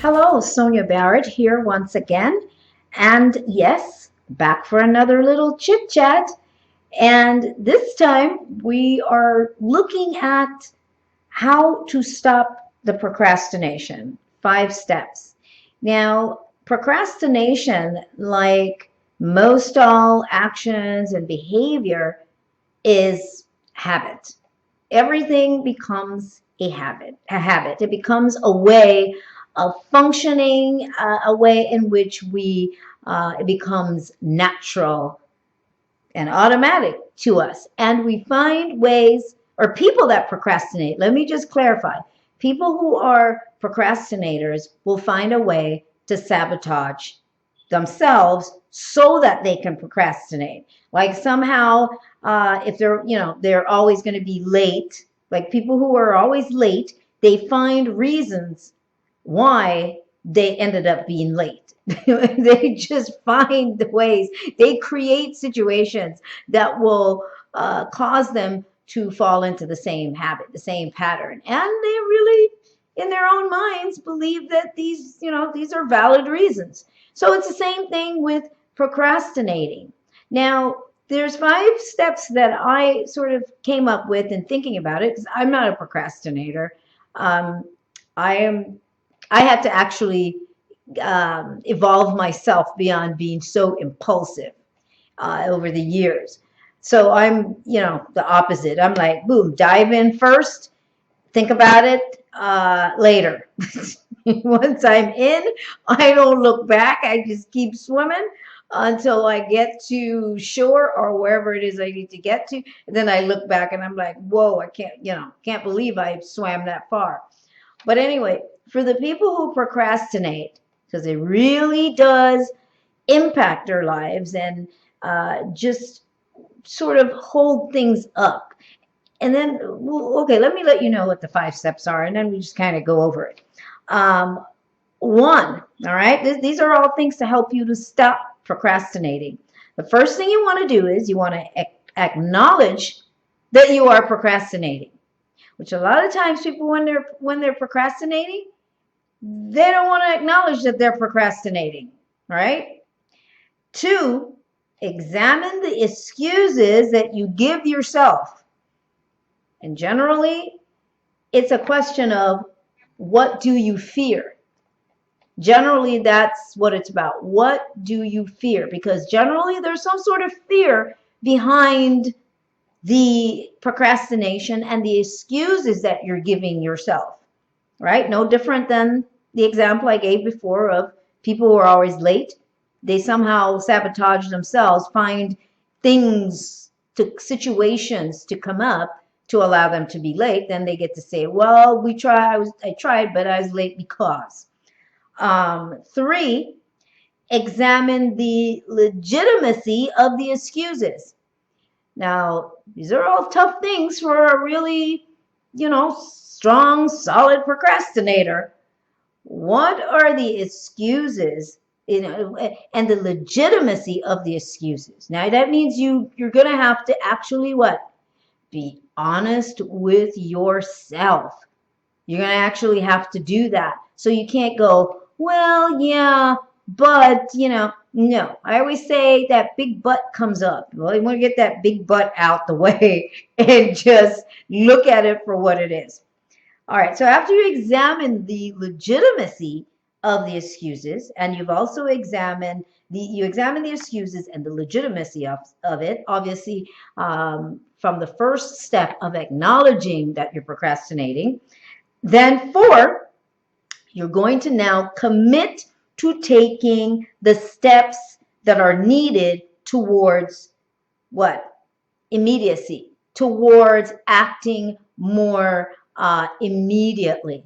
Hello, Sonia Barrett here once again. And yes, back for another little chit chat. And this time we are looking at how to stop the procrastination. 5 steps. Now, procrastination, like most all actions and behavior, is habit. Everything becomes a habit, a habit. It becomes a way of functioning, a way in which it becomes natural and automatic to us. And we find ways, or people that procrastinate, let me just clarify, people who are procrastinators will find a way to sabotage themselves so that they can procrastinate. Like somehow, if they're always going to be late, like people who are always late, they find reasons why they ended up being late. They just find the ways, they create situations that will cause them to fall into the same habit, the same pattern. And they really, in their own minds, believe that these are valid reasons. So it's the same thing with procrastinating. Now, there's 5 steps that I sort of came up with in thinking about it, because I'm not a procrastinator. Um, I am. I had to actually evolve myself beyond being so impulsive over the years. So I'm, the opposite. I'm like, boom, dive in first, think about it later. Once I'm in, I don't look back. I just keep swimming until I get to shore or wherever it is I need to get to. And then I look back and I'm like, whoa, I can't believe I swam that far. But anyway, for the people who procrastinate, because it really does impact their lives and just sort of hold things up. And then, okay, let me let you know what the 5 steps are, and then we just kind of go over it. Um, One, all right, these are all things to help you to stop procrastinating. The first thing you want to do is you want to acknowledge that you are procrastinating, which a lot of times people, when they're procrastinating, they don't want to acknowledge that they're procrastinating, right? 2, examine the excuses that you give yourself. And generally, it's a question of, what do you fear? Generally, that's what it's about. What do you fear? Because generally, there's some sort of fear behind the procrastination and the excuses that you're giving yourself, right? No different than the example I gave before of people who are always late. They somehow sabotage themselves, find situations to come up to allow them to be late. Then they get to say, well, I tried, but I was late because. 3, examine the legitimacy of the excuses. Now, these are all tough things for a really, strong, solid procrastinator. What are the excuses, and the legitimacy of the excuses? Now, that means you're going to have to actually what? Be honest with yourself. You're going to actually have to do that. So you can't go, well, yeah, but, no. I always say that big butt comes up. Well, you want to get that big butt out the way and just look at it for what it is. All right, so after you examine the legitimacy of the excuses, and you've also examined the excuses and the legitimacy of it, obviously, from the first step of acknowledging that you're procrastinating. Then 4, you're going to now commit to taking the steps that are needed towards what? Immediacy, towards acting more immediately.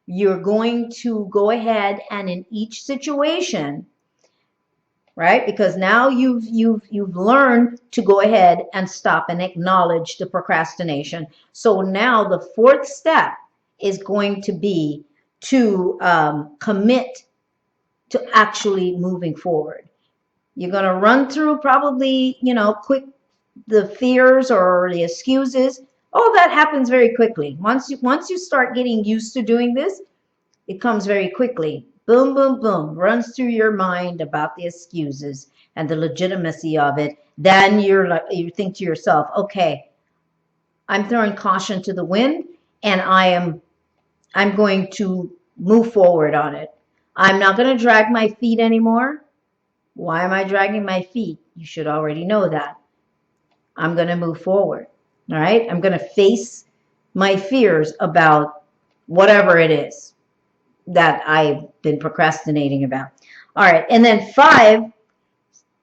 You're going to go ahead and in each situation, right? Because now you've learned to go ahead and stop and acknowledge the procrastination. So now the 4th step is going to be to commit to actually moving forward. You're going to run through probably, quick, the fears or the excuses. All that happens very quickly. Once you start getting used to doing this, it comes very quickly. boom, boom, boom, runs through your mind about the excuses and the legitimacy of it, then you think to yourself, okay, I'm throwing caution to the wind, and I'm going to move forward on it. I'm not going to drag my feet anymore. Why am I dragging my feet? You should already know that. I'm going to move forward. All right. I'm going to face my fears about whatever it is that I've been procrastinating about. All right. And then 5,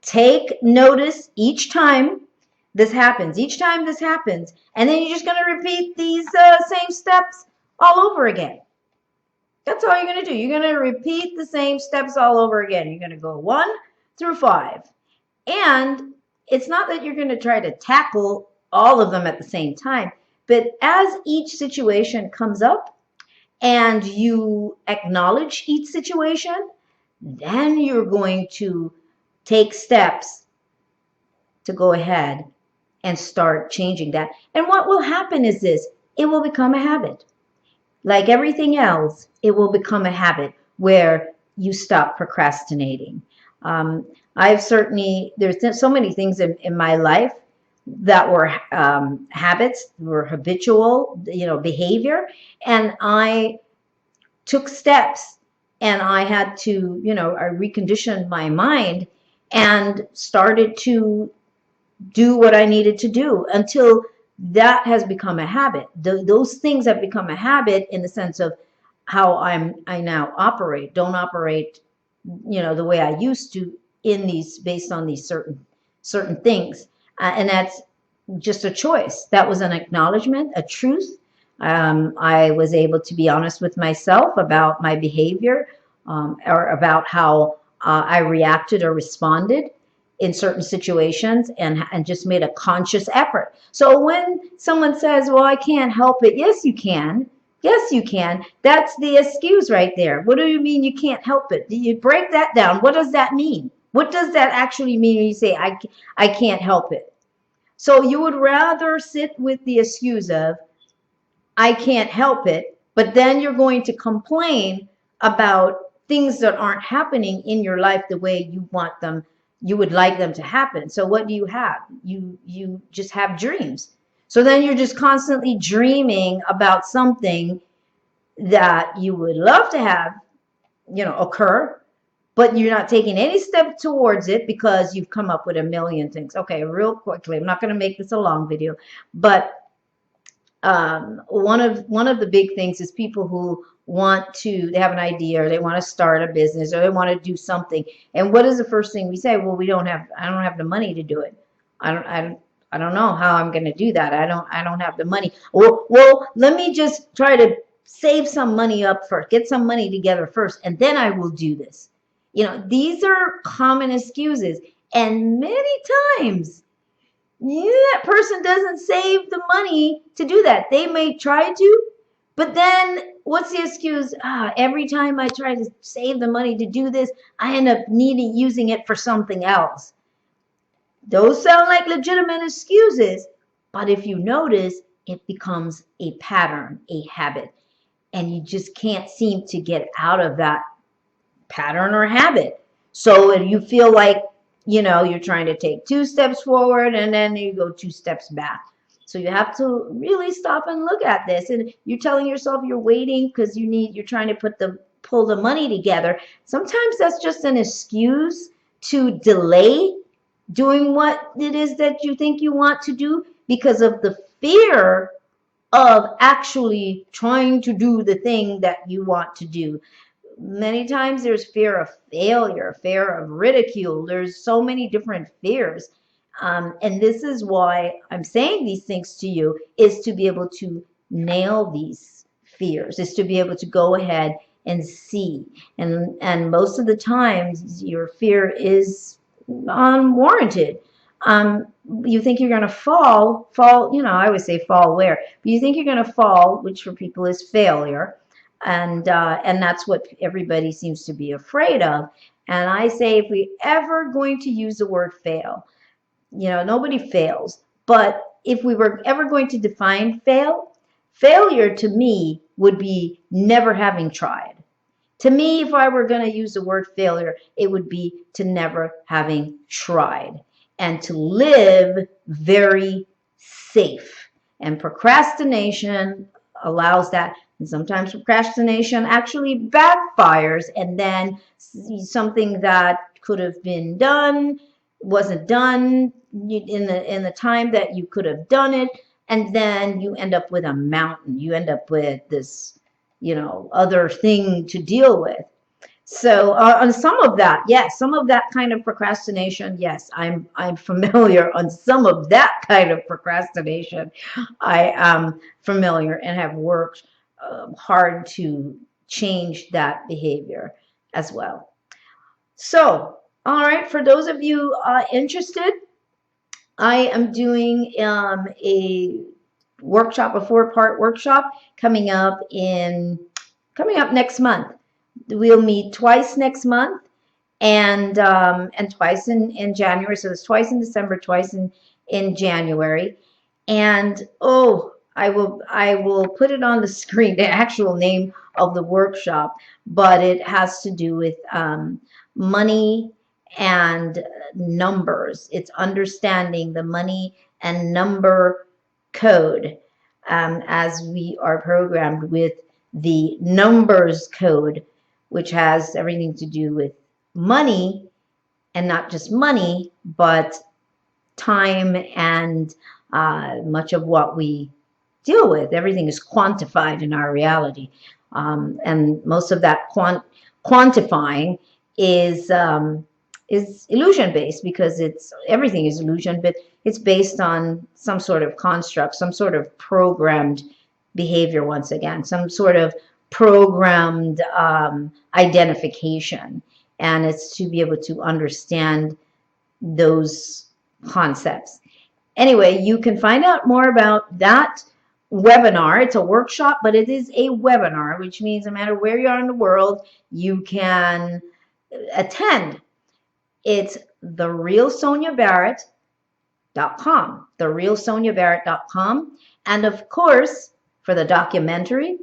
take notice each time this happens. Each time this happens. And then you're just going to repeat these same steps all over again. That's all you're going to do. You're going to repeat the same steps all over again. You're going to go 1 through 5. And it's not that you're going to try to tackle all of them at the same time, but as each situation comes up and you acknowledge each situation, then you're going to take steps to go ahead and start changing that. And what will happen is this: it will become a habit. Like everything else, it will become a habit where you stop procrastinating. I've certainly, there's so many things in my life that were habits, were habitual, behavior. And I took steps, and I had to, I reconditioned my mind and started to do what I needed to do until that has become a habit. Those things have become a habit in the sense of how I now operate. Don't operate, the way I used to in these, based on these certain things, and that's just a choice. That was an acknowledgement, a truth. I was able to be honest with myself about my behavior, or about how I reacted or responded in certain situations, and just made a conscious effort. So when someone says, well, I can't help it, yes, you can. Yes, you can. That's the excuse right there. What do you mean you can't help it? You break that down. What does that mean? What does that actually mean when you say, I can't help it? So you would rather sit with the excuse of, I can't help it, but then you're going to complain about things that aren't happening in your life the way you want them, you would like them to happen. So what do you have? You just have dreams. So then you're just constantly dreaming about something that you would love to have, occur, but you're not taking any step towards it because you've come up with a million things. Okay, real quickly, I'm not going to make this a long video, but one of the big things is people who they have an idea, or they want to start a business, or they want to do something. And what is the first thing we say? Well, I don't have the money to do it. I don't know how I'm going to do that. I don't have the money. Well, let me just try to save some money up first, get some money together first, and then I will do this. These are common excuses. And many times, that person doesn't save the money to do that. They may try to, but then what's the excuse? Every time I try to save the money to do this, I end up using it for something else. Those sound like legitimate excuses, but if you notice, it becomes a pattern, a habit, and you just can't seem to get out of that pattern or habit. So you feel like, you're trying to take 2 steps forward and then you go 2 steps back. So you have to really stop and look at this. And you're telling yourself you're waiting because you're trying to pull the money together. Sometimes that's just an excuse to delay doing what it is that you think you want to do because of the fear of actually trying to do the thing that you want to do. Many times there's fear of failure, fear of ridicule. There's so many different fears. And this is why I'm saying these things to you, is to be able to nail these fears, is to be able to go ahead and see. And most of the times your fear is unwarranted. You think you're going to fall, I always say fall where? But you think you're going to fall, which for people is failure. And that's what everybody seems to be afraid of. And I say, if we ever going to use the word fail, nobody fails. But if we were ever going to define failure to me would be never having tried. To me, if I were going to use the word failure, it would be to never having tried and to live very safe. And procrastination allows that. And sometimes procrastination actually backfires, and then something that could have been done wasn't done in the time that you could have done it, and then you end up with a mountain. You end up with this, other thing to deal with. So on some of that, yes, some of that kind of procrastination, yes, I'm familiar on some of that kind of procrastination. I am familiar and have worked hard to change that behavior as well. So, all right, for those of you interested, I am doing a workshop, a 4-part workshop coming up next month. We'll meet twice next month, and twice in January. So it's twice in December, twice in January. And I will put it on the screen, the actual name of the workshop, but it has to do with money and numbers. It's understanding the money and number code, as we are programmed with the numbers code, which has everything to do with money, and not just money, but time and much of what we deal with. Everything is quantified in our reality. And most of that quantifying is illusion based, because everything is illusion, but it's based on some sort of construct, some sort of programmed behavior, once again, some sort of programmed identification. And it's to be able to understand those concepts. Anyway, you can find out more about that webinar. It's a workshop, but it is a webinar, which means no matter where you are in the world, you can attend. It's therealsoniabarrett.com, therealsoniabarrett.com. And of course, for the documentary,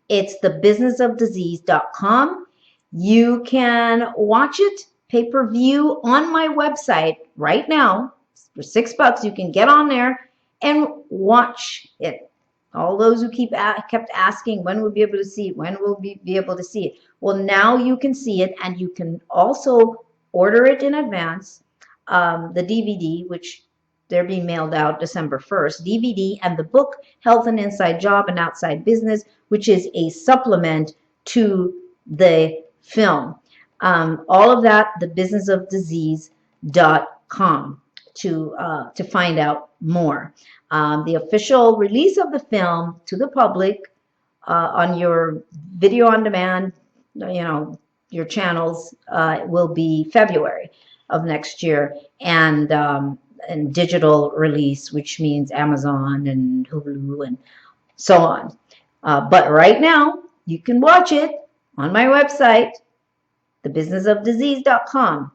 it's thebusinessofdisease.com. You can watch it pay-per-view on my website right now. For $6, you can get on there and watch it. All those who kept asking, when we'll be able to see it, when will we be able to see it? Well, now you can see it, and you can also order it in advance. The DVD, which they're being mailed out December 1st, DVD, and the book, Health and Inside Job and Outside Business, which is a supplement to the film. All of that, thebusinessofdisease.com to find out more. The official release of the film to the public on your video on demand, your channels, will be February of next year, and digital release, which means Amazon and Hulu and so on. But right now, you can watch it on my website, thebusinessofdisease.com.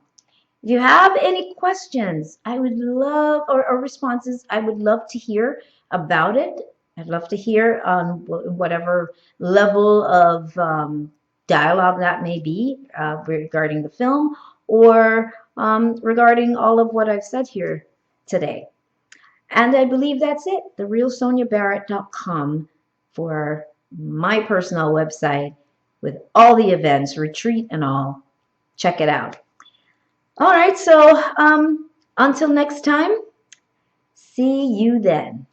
If you have any questions, I would love, or responses, I would love to hear about it. I'd love to hear on whatever level of dialogue that may be regarding the film, or regarding all of what I've said here today. And I believe that's it. TheRealSoniaBarrett.com for my personal website with all the events, retreat and all. Check it out. All right, so until next time, see you then.